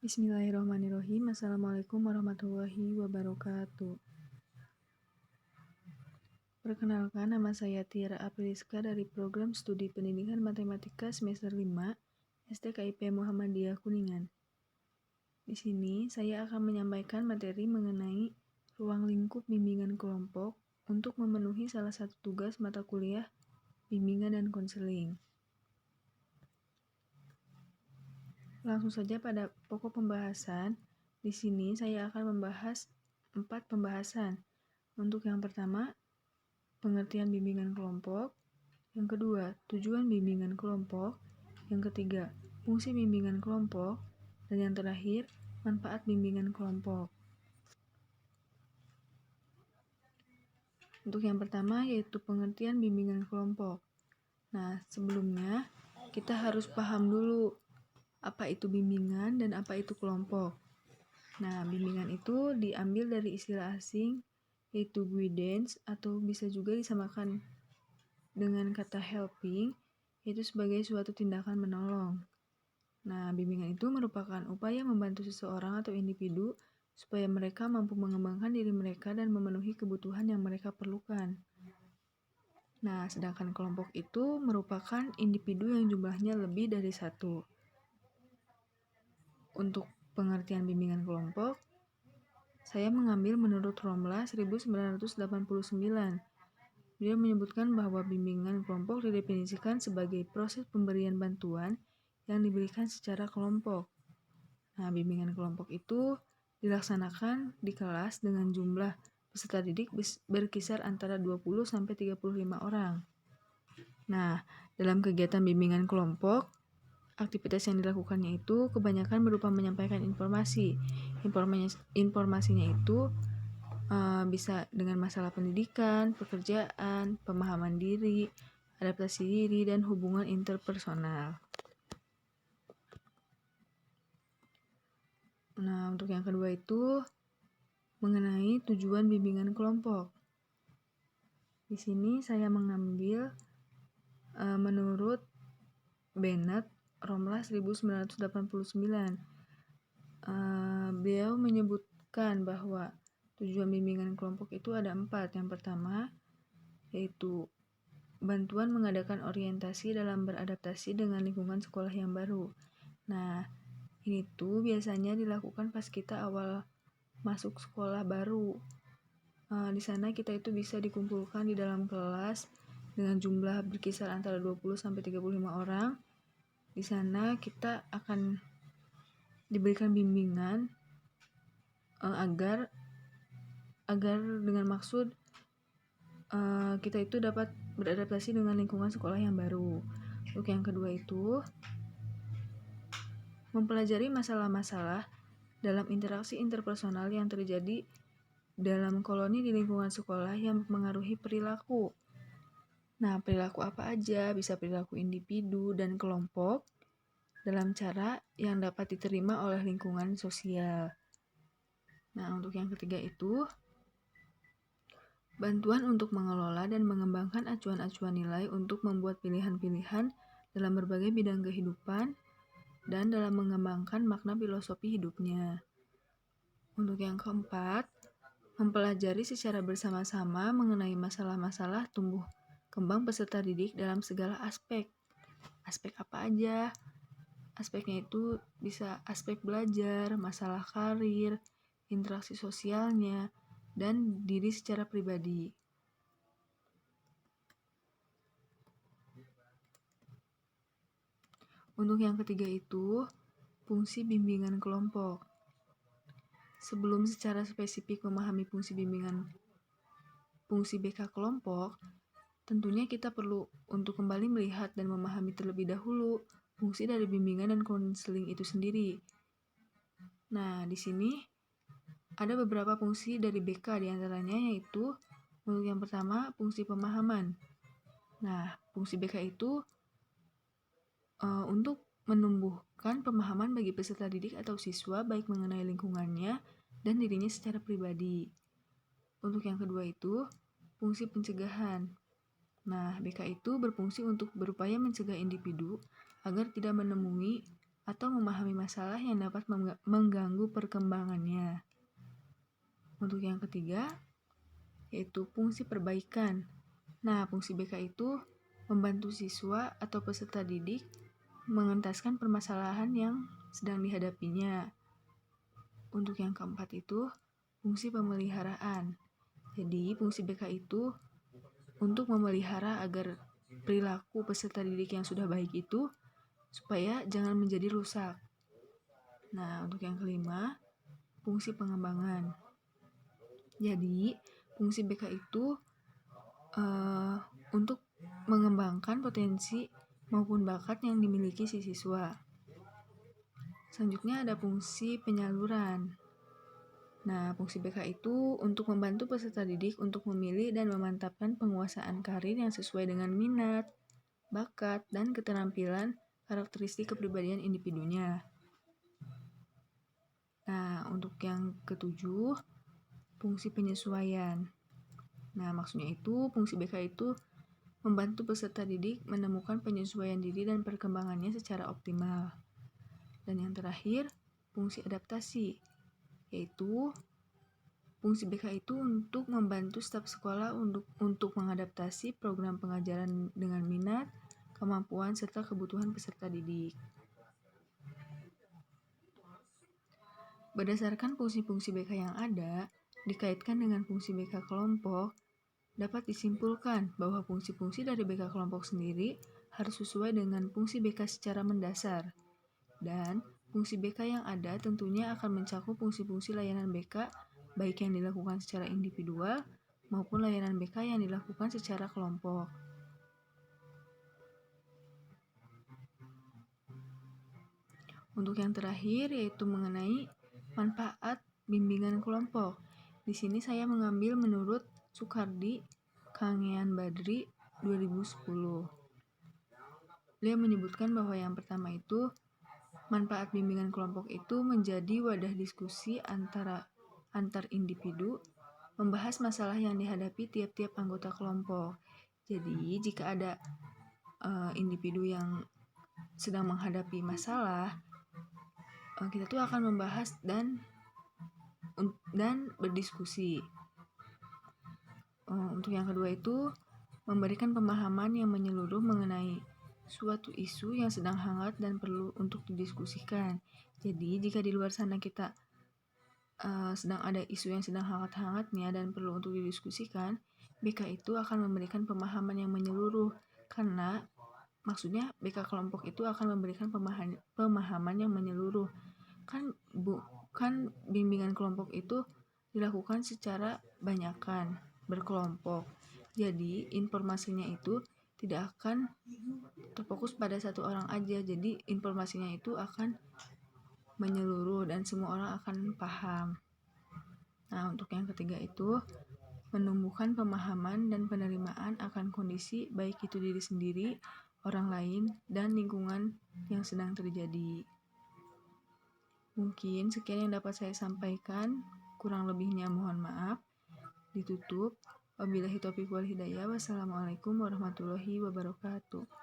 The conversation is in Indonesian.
Bismillahirrahmanirrahim. Assalamualaikum warahmatullahi wabarakatuh. Perkenalkan, nama saya Tiara Apriliska dari Program Studi Pendidikan Matematika semester 5 STKIP Muhammadiyah Kuningan. Di sini saya akan menyampaikan materi mengenai ruang lingkup bimbingan kelompok untuk memenuhi salah satu tugas mata kuliah bimbingan dan konseling. Langsung saja pada pokok pembahasan. Di sini saya akan membahas 4 pembahasan. Untuk yang pertama, pengertian bimbingan kelompok. Yang kedua, tujuan bimbingan kelompok. Yang ketiga, fungsi bimbingan kelompok. Dan yang terakhir, manfaat bimbingan kelompok. Untuk yang pertama yaitu pengertian bimbingan kelompok. Nah, sebelumnya kita harus paham dulu apa itu bimbingan dan apa itu kelompok. Nah, bimbingan itu diambil dari istilah asing yaitu guidance atau bisa juga disamakan dengan kata helping, yaitu sebagai suatu tindakan menolong. Nah, bimbingan itu merupakan upaya membantu seseorang atau individu supaya mereka mampu mengembangkan diri mereka dan memenuhi kebutuhan yang mereka perlukan. Nah, sedangkan kelompok itu merupakan individu yang jumlahnya lebih dari satu. Untuk pengertian bimbingan kelompok, saya mengambil menurut Romla 1989. Dia menyebutkan bahwa bimbingan kelompok didefinisikan sebagai proses pemberian bantuan yang diberikan secara kelompok. Nah, bimbingan kelompok itu dilaksanakan di kelas dengan jumlah peserta didik berkisar antara 20 sampai 35 orang. Nah, dalam kegiatan bimbingan kelompok, aktivitas yang dilakukannya itu kebanyakan berupa menyampaikan informasi. Informasinya itu bisa dengan masalah pendidikan, pekerjaan, pemahaman diri, adaptasi diri, dan hubungan interpersonal. Nah, untuk yang kedua itu mengenai tujuan bimbingan kelompok. Di sini saya mengambil menurut Bennett Romla 1989. Beliau menyebutkan bahwa tujuan bimbingan kelompok itu ada 4. Yang pertama yaitu bantuan mengadakan orientasi dalam beradaptasi dengan lingkungan sekolah yang baru. Nah, ini tuh biasanya dilakukan pas kita awal masuk sekolah baru. Di sana kita itu bisa dikumpulkan di dalam kelas dengan jumlah berkisar antara 20 sampai 35 orang. Di sana kita akan diberikan bimbingan agar dengan maksud kita itu dapat beradaptasi dengan lingkungan sekolah yang baru. Untuk yang kedua itu mempelajari masalah-masalah dalam interaksi interpersonal yang terjadi dalam koloni di lingkungan sekolah yang mempengaruhi perilaku. Nah, perilaku apa aja? Bisa perilaku individu dan kelompok dalam cara yang dapat diterima oleh lingkungan sosial. Nah, untuk yang ketiga itu bantuan untuk mengelola dan mengembangkan acuan-acuan nilai untuk membuat pilihan-pilihan dalam berbagai bidang kehidupan dan dalam mengembangkan makna filosofi hidupnya. Untuk yang keempat, mempelajari secara bersama-sama mengenai masalah-masalah tumbuh kembang peserta didik dalam segala aspek. Aspek apa aja? Aspeknya itu bisa aspek belajar, masalah karir, interaksi sosialnya, dan diri secara pribadi. Untuk yang ketiga itu, fungsi bimbingan kelompok. Sebelum secara spesifik memahami fungsi BK kelompok, tentunya kita perlu untuk kembali melihat dan memahami terlebih dahulu fungsi dari bimbingan dan konseling itu sendiri. Nah, di sini ada beberapa fungsi dari BK, diantaranya yaitu untuk yang pertama fungsi pemahaman. Nah, fungsi BK itu untuk menumbuhkan pemahaman bagi peserta didik atau siswa baik mengenai lingkungannya dan dirinya secara pribadi. Untuk yang kedua itu fungsi pencegahan. Nah, BK itu berfungsi untuk berupaya mencegah individu agar tidak menemui atau memahami masalah yang dapat mengganggu perkembangannya. Untuk yang ketiga, yaitu fungsi perbaikan. Nah, fungsi BK itu membantu siswa atau peserta didik mengentaskan permasalahan yang sedang dihadapinya. Untuk yang keempat itu, fungsi pemeliharaan. Jadi, fungsi BK itu untuk memelihara agar perilaku peserta didik yang sudah baik itu supaya jangan menjadi rusak. Nah, untuk yang kelima, fungsi pengembangan. Jadi, fungsi BK itu untuk mengembangkan potensi maupun bakat yang dimiliki si siswa. Selanjutnya ada fungsi penyaluran. Nah, fungsi BK itu untuk membantu peserta didik untuk memilih dan memantapkan penguasaan karir yang sesuai dengan minat, bakat, dan keterampilan karakteristik kepribadian individunya. Nah, untuk yang ketujuh, fungsi penyesuaian. Nah, maksudnya itu fungsi BK itu membantu peserta didik menemukan penyesuaian diri dan perkembangannya secara optimal. Dan yang terakhir, fungsi adaptasi, yaitu fungsi BK itu untuk membantu staf sekolah untuk mengadaptasi program pengajaran dengan minat, kemampuan, serta kebutuhan peserta didik. Berdasarkan fungsi-fungsi BK yang ada, dikaitkan dengan fungsi BK kelompok, dapat disimpulkan bahwa fungsi-fungsi dari BK kelompok sendiri harus sesuai dengan fungsi BK secara mendasar. Dan fungsi BK yang ada tentunya akan mencakup fungsi-fungsi layanan BK baik yang dilakukan secara individual maupun layanan BK yang dilakukan secara kelompok. Untuk yang terakhir yaitu mengenai manfaat bimbingan kelompok. Di sini saya mengambil menurut Sukardi Kangean Badri 2010. Beliau menyebutkan bahwa yang pertama itu manfaat bimbingan kelompok itu menjadi wadah diskusi antar individu membahas masalah yang dihadapi tiap-tiap anggota kelompok. Jadi jika ada individu yang sedang menghadapi masalah, kita tuh akan membahas dan berdiskusi. Untuk yang kedua itu memberikan pemahaman yang menyeluruh mengenai suatu isu yang sedang hangat dan perlu untuk didiskusikan. Jadi jika di luar sana kita sedang ada isu yang sedang hangat-hangatnya dan perlu untuk didiskusikan, BK itu akan memberikan pemahaman yang menyeluruh, karena maksudnya BK kelompok itu akan memberikan pemahaman yang menyeluruh. Kan bimbingan kelompok itu dilakukan secara banyakan, berkelompok. Jadi informasinya itu tidak akan terfokus pada satu orang aja. Jadi informasinya itu akan menyeluruh dan semua orang akan paham. Nah, untuk yang ketiga itu menumbuhkan pemahaman dan penerimaan akan kondisi baik itu diri sendiri, orang lain, dan lingkungan yang sedang terjadi. Mungkin sekian yang dapat saya sampaikan, kurang lebihnya mohon maaf. Ditutup. Wabillahi taufiq wal hidayah. Wassalamualaikum warahmatullahi wabarakatuh.